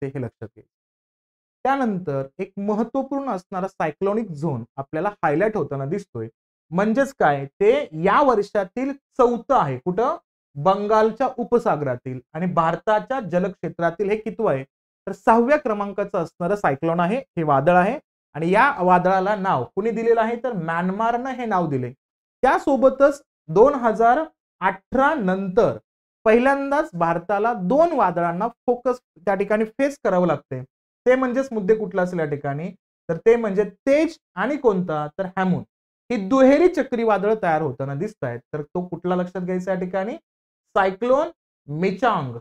असते हे लक्षात घ्यायचं. त्यानंतर एक महत्वपूर्ण असणारा सायक्लोनिक झोन आपल्याला हायलाइट होताना दिसतोय. म्हणजेच काय, ते या वर्षातील 4थं आहे. कुठं? बंगालच्या उपसागरातील आणि भारताच्या जलक्षेत्रातील हे कितवं आहे? तर 6व्या क्रमांकाचं असणारं सायक्लोन आहे, हे वादळ आहे. आणि या वादळाला नाव कुणी दिलेलं आहे? तर म्यानमारनं हे नाव दिले. त्यासोबतच 2018 नंतर पहिल्यांदाच भारताला 2 वादळांना फोकस त्या ठिकाणी फेस करावं लागते. ते म्हणजेच मुद्दे कुठला असेल या ठिकाणी? तर ते म्हणजे तेज आणि कोणता? तर हॅमून. ही दुहेरी चक्रीवादळ तयार होताना दिसत आहेत. तर तो कुठला लक्षात घ्यायचा या ठिकाणी? सायक्लोन मिचांग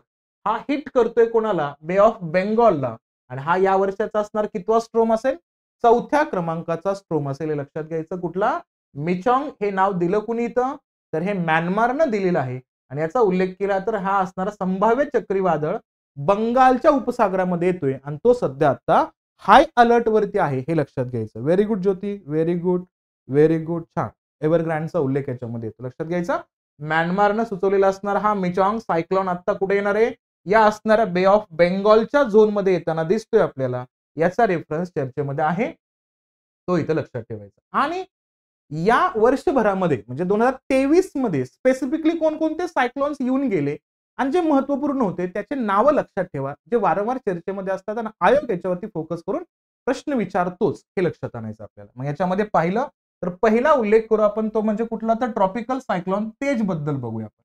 हा हिट करतोय कोणाला? बे ऑफ बेंगॉलला. आणि हा या वर्षाचा असणार कितवा स्ट्रोम असेल? 4थ्या क्रमांकाचा स्ट्रोम असेल. हे लक्षात घ्यायचं. कुठला? मिचांग हे नाव दिलं कुणी इथं? तर हे म्यानमारनं दिलेलं आहे. आणि याचा उल्लेख केला तर हा असणारा संभाव्य चक्रीवादळ बंगालच्या उपसागरामध्ये येतोय आणि तो सध्या आता हाय अलर्ट वरती आहे. हे लक्षात घ्यायचं. व्हेरी गुड ज्योती, व्हेरी गुड, व्हेरी गुड, छान. एव्हरग्रँडचा उल्लेख याच्यामध्ये येतो. लक्षात घ्यायचा. म्यानमारनं सुचवलेला असणारा हा मिचांग सायक्लोन आता कुठे येणार आहे? या असणाऱ्या बे ऑफ बेंगॉलच्या झोन मध्ये येताना दिसतोय आपल्याला. याचा रेफरन्स चर्चेमध्ये आहे, तो इथं लक्षात ठेवायचा. आणि या वर्षभरामध्ये म्हणजे 2023 मध्ये स्पेसिफिकली कोणकोणते सायक्लोन्स येऊन गेले आणि जे महत्वपूर्ण होते त्याचे नावं लक्षात ठेवा, जे वारंवार चर्चेमध्ये असतात आणि आयोग याच्यावरती फोकस करून प्रश्न विचारतोच, हे लक्षात आणायचं आपल्याला. मग याच्यामध्ये पाहिलं तर पहिला उल्लेख करू आपण, तो म्हणजे कुठला? तर ट्रॉपिकल सायक्लोन तेज बद्दल बघूया आपण.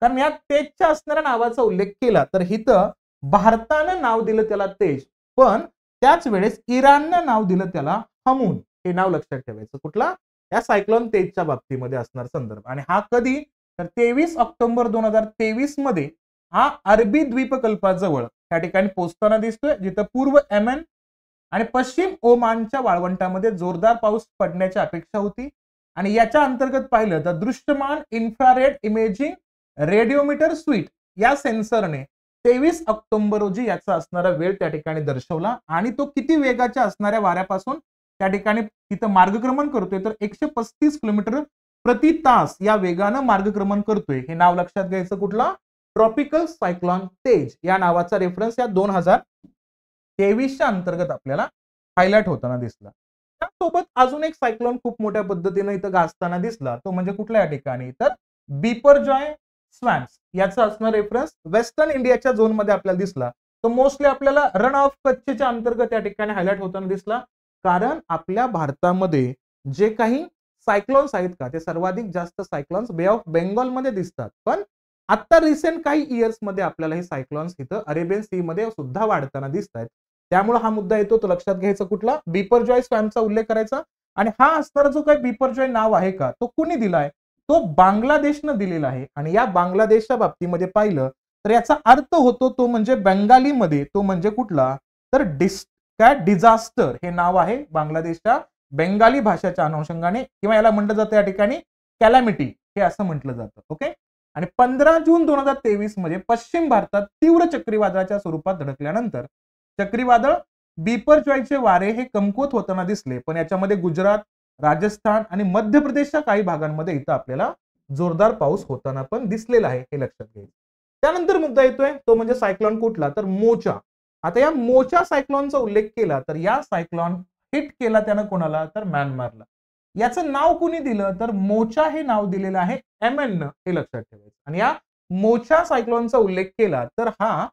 कारण या तेजच्या असणाऱ्या नावाचा उल्लेख केला तर इथं भारतानं नाव दिलं त्याला तेज, पण त्याच वेळेस इराणनं नाव दिलं त्याला हमून. हे नाव लक्षात ठेवायचं. कुठला? या सायक्लोन तेजच्या बाबतीमध्ये असणार संदर्भ. आणि हा कधी? तर 23 ऑक्टोबर 2023 मध्ये हा अरबी द्वीपकल्पाजवळ त्या ठिकाणी पोहोचताना दिसतोय, जिथं पूर्व येमेन आणि पश्चिम ओमानच्या वाळवंटामध्ये जोरदार पाऊस पडण्याची अपेक्षा होती. आणि याच्या अंतर्गत पाहिलं तर दृश्यमान इन्फ्रारेड इमेजिंग रेडिओमीटर स्वीट या सेन्सरने 23 ऑक्टोबर रोजी याचा असणारा वेळ त्या ठिकाणी दर्शवला. आणि तो किती वेगाच्या असणाऱ्या वाऱ्यापासून त्या ठिकाणी तिथं मार्गक्रमण करतोय? तर 135 किलोमीटर प्रति तास या वेगानं मार्गक्रमण करतोय. हे नाव लक्षात घ्यायचं. कुठला? ट्रॉपिकल सायक्लोन तेज या नावाचा रेफरन्स या 2023च्या अंतर्गत आपल्याला हायलाइट होताना दिसला. त्यासोबत अजून एक सायक्लोन खूप मोठ्या पद्धतीने इथं गाजताना दिसला, तो म्हणजे कुठल्या या ठिकाणी? तर बिपरजॉय स्वॅम्प्स याचा असणार रेफरन्स वेस्टर्न इंडियाच्या झोन मध्ये आपल्याला दिसला. तो मोस्टली आपल्याला रन ऑफ कच्छच्या अंतर्गत या ठिकाणी हायलाइट होताना दिसला. कारण आपल्या भारतामध्ये जे काही सायक्लोन्स आहेत का, ते सर्वाधिक जास्त सायक्लोन्स बे ऑफ बेंगॉल मध्ये दिसतात. पण आता रिसेंट काही इयर्स मध्ये आपल्याला हे सायक्लोन्स इथं अरेबियन सी मध्ये सुद्धा वाढताना दिसत आहेत. त्यामुळे हा मुद्दा येतो, तो लक्षात घ्यायचा. कुठला? बिपरजॉय स्वॅम्पचा उल्लेख करायचा. आणि हा असणारा जो काही बिपरजॉय नाव आहे का, तो कुणी दिलाय? तो बांगलादेशनं दिलेला आहे. आणि या बांगलादेशच्या बाबतीमध्ये पाहिलं तर याचा अर्थ होतो तो म्हणजे बंगालीमध्ये तो म्हणजे कुठला? तर डिझास्टर हे नाव आहे बांगलादेशच्या बेंगाली भाषेच्या अनुषंगाने, किंवा याला म्हटलं जातं या ठिकाणी कॅलॅमिटी, हे असं म्हटलं जातं. ओके. आणि 15 जून 2023 मध्ये पश्चिम भारतात तीव्र चक्रीवादळाच्या स्वरूपात धडकल्यानंतर चक्रीवादळ बिपरजॉयचे वारे हे कमकुवत होताना दिसले. पण याच्यामध्ये गुजरात, राजस्थान आणि मध्य प्रदेशच्या काही भागांमध्ये इथं आपल्याला जोरदार पाऊस होताना पण दिसलेला आहे. हे लक्षात घ्यायचं. त्यानंतर मुद्दा येतोय, तो म्हणजे सायक्लोन कुठला? तर मोचा. आता या मोचा सायक्लोनचा उल्लेख केला तर या सायक्लोन हिट केला त्यानं कोणाला? तर म्यानमारला. याचं नाव कुणी दिलं? तर मोचा हे नाव दिलेलं आहे येमेननं. हे लक्षात ठेवायचं. आणि या मोचा सायक्लोनचा उल्लेख केला तर हा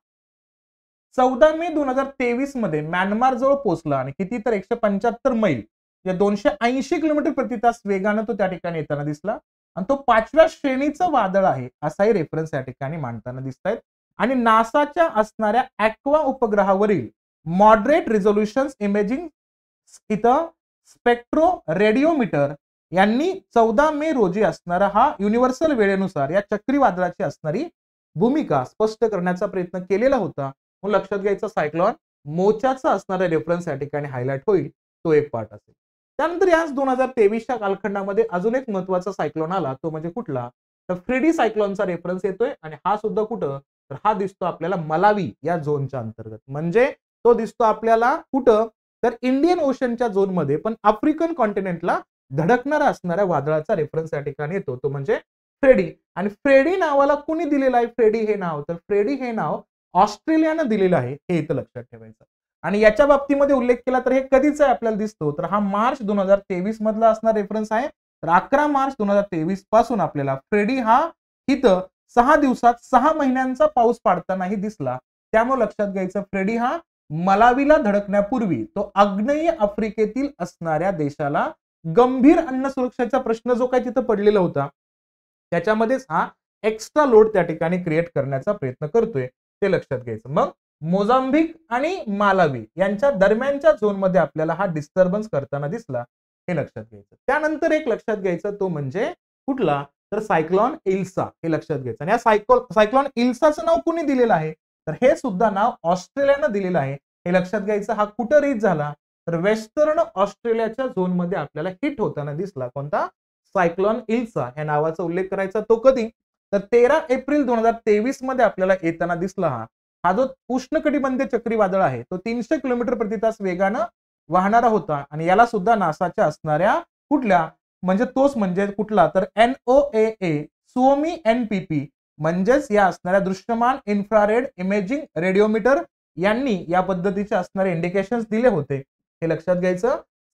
14 मे 2023 मध्ये म्यानमार जवळ पोहोचला. आणि किती? तर 175 मैल या 280 किलोमीटर प्रति तास वेगानं तो त्या ठिकाणी येताना दिसला. आणि तो 5व्या श्रेणीचं वादळ आहे असाही रेफरन्स या ठिकाणी मांडताना दिसत आहेत. आणि नासाच्या असणाऱ्या ॲक्वा उपग्रहावरील मॉडरेट रिझोल्युशन इमेजिंग इथं स्पेक्ट्रो रेडिओमीटर यांनी 14 मे रोजी असणारा हा युनिव्हर्सल वेळेनुसार या चक्रीवादळाची असणारी भूमिका स्पष्ट करण्याचा प्रयत्न केलेला होता. मग लक्षात घ्यायचं, सायक्लोन मोचाचा असणारा रेफरन्स या ठिकाणी हायलाइट होईल, तो एक पार्ट असेल. त्यानंतर याच 2023च्या कालखंडामध्ये अजून एक महत्वाचा सायक्लोन आला, तो म्हणजे कुठला? तर फ्रेडी सायक्लोनचा रेफरन्स येतोय. आणि हा सुद्धा कुठं? तर हा दिसतो आपल्याला मलावी या झोनच्या अंतर्गत. म्हणजे तो दिसतो आपल्याला कुठं? तर इंडियन ओशनच्या झोन मध्ये, पण आफ्रिकन कॉन्टिनेंटला धडकणारा असणाऱ्या वादळाचा रेफरन्स या ठिकाणी येतो, तो म्हणजे फ्रेडी. आणि फ्रेडी नावाला कुणी दिलेलं आहे फ्रेडी हे नाव? तर फ्रेडी हे नाव ऑस्ट्रेलियानं दिलेलं आहे हे इथं लक्षात ठेवायचं. आणि याच्या बाबतीमध्ये उल्लेख केला तर हे कधीच आहे आपल्याला दिसतो तर हा मार्च 2023 मधला असणार रेफरन्स आहे. तर 11 मार्च 2023 पासून आपल्याला फ्रेडी हा इथं 6 दिवसात 6 महिन्यांचा पाऊस पाडतानाही दिसला. त्यामुळे लक्षात घ्यायचं फ्रेडी हा मलावीला धडकण्यापूर्वी तो आग्नेय आफ्रिकेतील असणाऱ्या देशाला गंभीर अन्न सुरक्षेचा प्रश्न जो काही तिथं पडलेला होता त्याच्यामध्येच हा एक्स्ट्रा लोड त्या ठिकाणी क्रिएट करण्याचा प्रयत्न करतोय ते लक्षात घ्यायचं. मग मोझांबिक आणि मालावी यांच्या दरम्यानच्या झोनमध्ये आपल्याला हा डिस्टर्बन्स करताना दिसला हे लक्षात घ्यायचं. त्यानंतर एक लक्षात घ्यायचं तो म्हणजे कुठला तर सायक्लॉन इल्सा हे लक्षात घ्यायचं. आणि या सायक्लॉन इल्साचं नाव कुणी दिलेलं आहे तर हे सुद्धा नाव ऑस्ट्रेलियानं दिलेलं आहे हे लक्षात घ्यायचं. हा कुठं रीच झाला तर वेस्टर्न ऑस्ट्रेलियाच्या झोनमध्ये आपल्याला हिट होताना दिसला. कोणता सायक्लॉन इल्सा या नावाचा उल्लेख करायचा तो कधी तर 13 एप्रिल 2023 मध्ये आपल्याला येताना दिसला. हा जो उष्णकटिबंधीय चक्रीवादळ आहे तो 300 किलोमीटर प्रति तास वेगानं वाहणारा होता आणि याला सुद्धा नासाच्या असणाऱ्या कुठल्या म्हणजे तोच म्हणजे कुठला तर NOAA suomi NPP म्हणजेच या असणाऱ्या दृश्यमान इन्फ्रारेड इमेजिंग रेडिओमीटर यांनी या पद्धतीचे असणारे इंडिकेशन्स दिले होते हे लक्षात घ्यायचं.